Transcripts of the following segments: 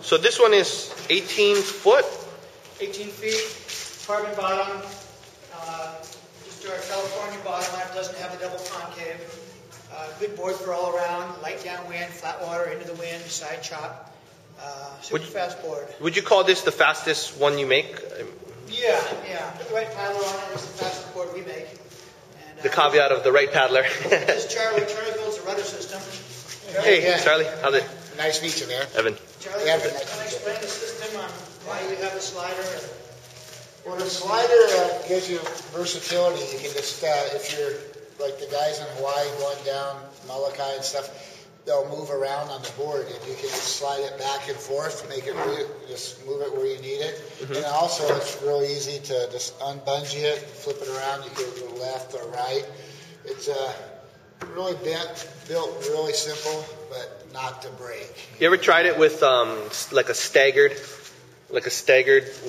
So this one is 18 foot? 18 feet, carbon bottom. Just our California bottom line doesn't have the double concave. Good board for all around, light downwind, flat water, into the wind, side chop. Super fast board. Would you call this the fastest one you make? Yeah. Put the right paddler on it, it's the fastest board we make. And, the caveat of the right paddler. This is Charlie. Charlie builds a rudder system. Hey, Charlie. How's it? Nice to meet you, man. Evan. Charlie, can I explain the system on why you have the slider? Well, the slider gives you versatility. You can just, if you're like the guys in Hawaii going down Molokai and stuff, they'll move around on the board, and you can just slide it back and forth, make it just move it where you need it. And also, it's real easy to just unbungee it, flip it around. You can go left or right. It's really built really simple, but not to break. You ever tried it with like a staggered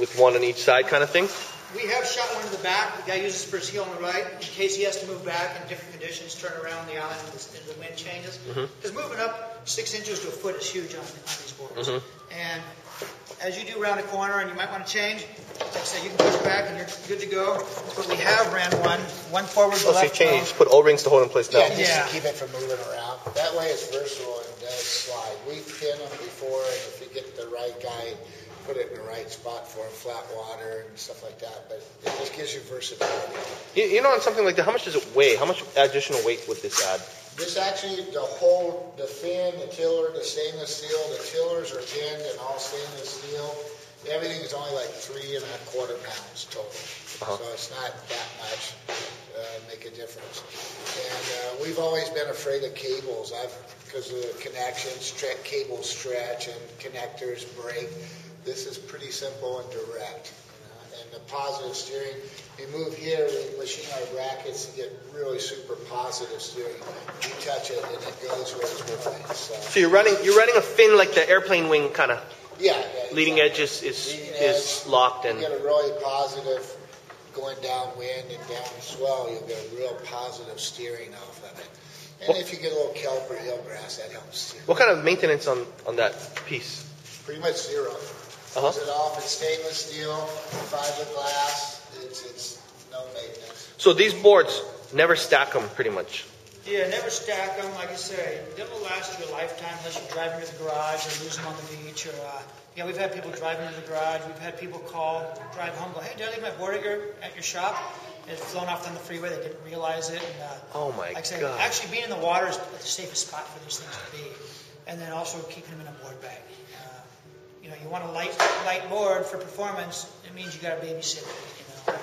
with one on each side kind of thing? We have shot one to the back. The guy uses for his heel on the right in case he has to move back in different conditions, turn around the island as the wind changes. Because moving up 6 inches to a foot is huge on these boards. And as you do round a corner and you might want to change, like I said, you can push back and you're good to go. But we have ran one forward to left. So you change, put O-rings to hold in place now. Yeah, just to keep it from moving around. That way it's versatile and does slide. We've pinned them before, and if you get the right guy, put it in the right spot for flat water and stuff like that, but it just gives you versatility. You know, on something like that, how much does it weigh? How much additional weight would this add? This actually, the fin, the tiller, the stainless steel, the tillers are pinned and all stainless steel. Everything is only like 3 1/4 pounds total. So it's not that much make a difference. And we've always been afraid of cables because of the connections, cables stretch and connectors break. This is pretty simple and direct. And the positive steering, you move here, we machine our brackets to get really super positive steering. You touch it and it goes where it's going. So you're running a fin like the airplane wing kind of. Yeah. Leading edge is locked and. You get a really positive going downwind and down swell. You'll get a real positive steering off of it. And if you get a little kelp or eelgrass, that helps too. What kind of maintenance on that piece? Pretty much zero. Close it off. It's stainless steel, fiberglass. It's no maintenance. So these boards never stack them, pretty much. Yeah, never stack them. Like I say, they will last you a lifetime unless you drive them to the garage or lose them on the beach. Or we've had people driving to the garage. We've had people drive home, go, "Hey, did I leave my board at your shop?" And it's flown off on the freeway. They didn't realize it. And, oh my God! Actually, being in the water is the safest spot for these things to be. And then also keeping them in a board bag. You want a light board for performance. It means you got to babysit it.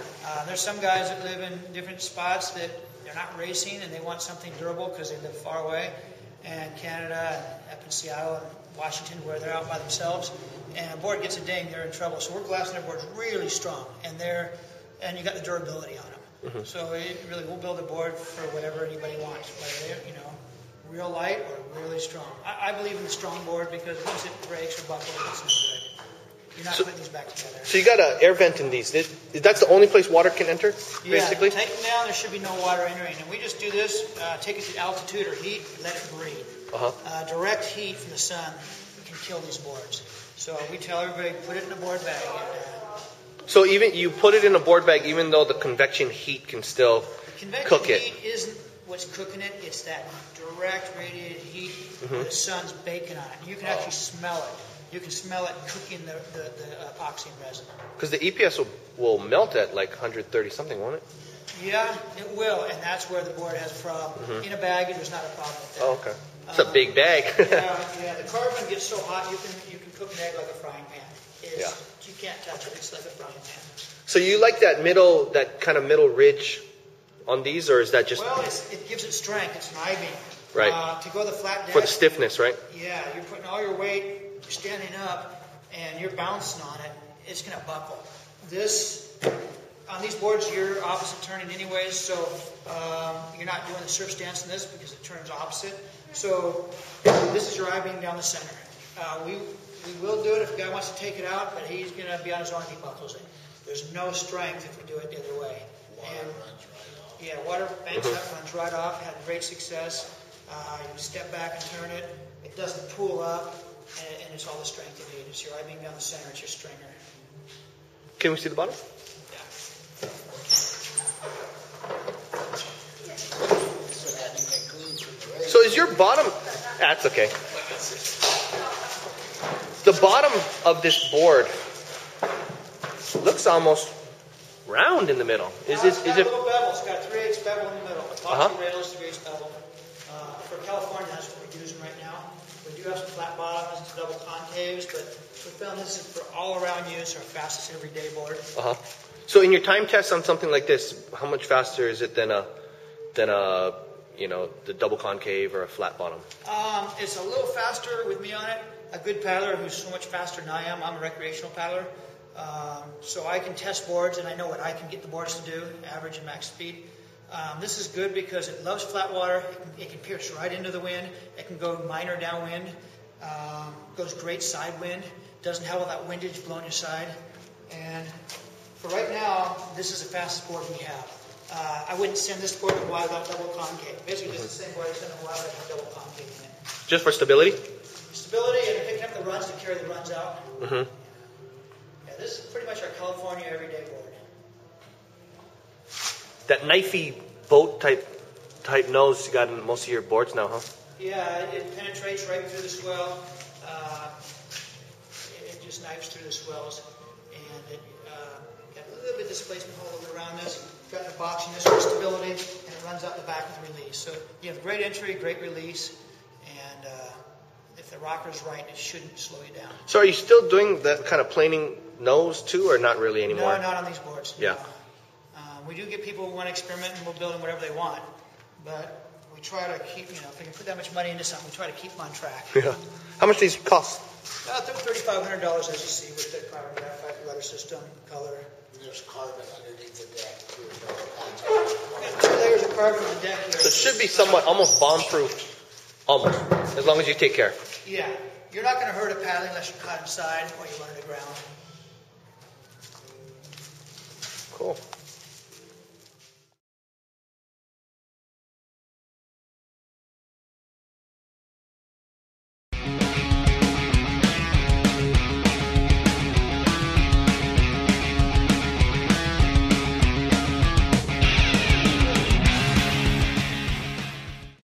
There's some guys that live in different spots that they're not racing and they want something durable because they live far away, and Canada, and up in Seattle and Washington, where they're out by themselves, and a board gets a ding, they're in trouble. So we're glassing their boards really strong, and you got the durability on them. So we'll build a board for whatever anybody wants, whether they're real light or really strong. I believe in the strong board because once it breaks or buckles, it's no good. You're not putting these back together. So you got an air vent in these. That's the only place water can enter, basically? Yeah, take them down, there should be no water entering. And we just do this, take it to altitude or heat, let it breathe. Direct heat from the sun can kill these boards. So we tell everybody, put it in a board bag. So even you put it in a board bag, even though the convection heat can still cook it. Convection heat isn't what's cooking it. It's that direct radiated heat where the sun's baking on it. You can actually smell it. You can smell it cooking the epoxy and resin. Because the EPS will melt at like 130 something, won't it? Yeah, it will, and that's where the board has a problem. In a bag, there's not a problem with that. Oh, okay. It's a big bag. yeah, the carbon gets so hot you can cook an egg like a frying pan. You can't touch it. It's like a frying pan. So you like that kind of middle ridge on these, or is that just? Well, it gives it strength. It's an I-beam. Right. To go the flat deck. For the stiffness, right? Yeah, you're putting all your weight, you're standing up, and you're bouncing on it. It's going to buckle. On these boards, you're opposite turning anyways, so you're not doing the surf stance in this because it turns opposite. So this is your I-beam down the center. We will do it if the guy wants to take it out, but he's going to be on his own if he buckles it. There's no strength if we do it the other way. Water runs right off. Yeah, water banks up, runs right off, had great success. You step back and turn it. It doesn't pull up, and it's all the strength you need. It's your I-beam down the center. It's your stringer. Can we see the bottom? Yeah. So is your bottom? That's okay. The bottom of this board looks almost round in the middle. Is It's got it? a little bevel. It's got a 3/8 bevel in the middle. Epoxy rails, 3/8 bevel. For California, that's what we're using right now. We do have some flat bottoms and double concaves, but we found this is for all around use, our fastest everyday board. So in your time test on something like this, how much faster is it than a the double concave or a flat bottom? It's a little faster with me on it. A good paddler who's so much faster than I am. I'm a recreational paddler. So I can test boards and I know what I can get the boards to do, average and max speed. This is good because it loves flat water. It can pierce right into the wind. It can go minor downwind. Goes great side wind. Doesn't have all that windage blowing your side. And for right now, this is the fastest board we have. I wouldn't send this board to Hawaii without double concave. Basically, this is the same board I send to Hawaii with double concave in it. Just for stability? Stability and picking up the runs to carry the runs out. Mm-hmm. Yeah, this is pretty much our California everyday board. That knifey boat type nose you got in most of your boards now, huh? Yeah, it penetrates right through the swell. It just knifes through the swells, and it got a little bit of displacement all over around this. Got the box in this for stability, and it runs out the back with release. So you have great entry, great release, and if the rocker's right, it shouldn't slow you down. So are you still doing that kind of planing nose too, or not really anymore? No, not on these boards. Yeah. No. We do get people who want to experiment, and we'll build them whatever they want. But we try to keep, if we can put that much money into something, we try to keep them on track. Yeah. How much do these cost? $3,500, as you see, with the carbon graphite rudder system, color. And there's carbon underneath the deck too. Got 2 layers of carbon on the deck here. So it should be somewhat almost bomb-proof, almost, as long as you take care. Yeah. You're not going to hurt a paddling unless you're caught inside or you run to the ground. Cool.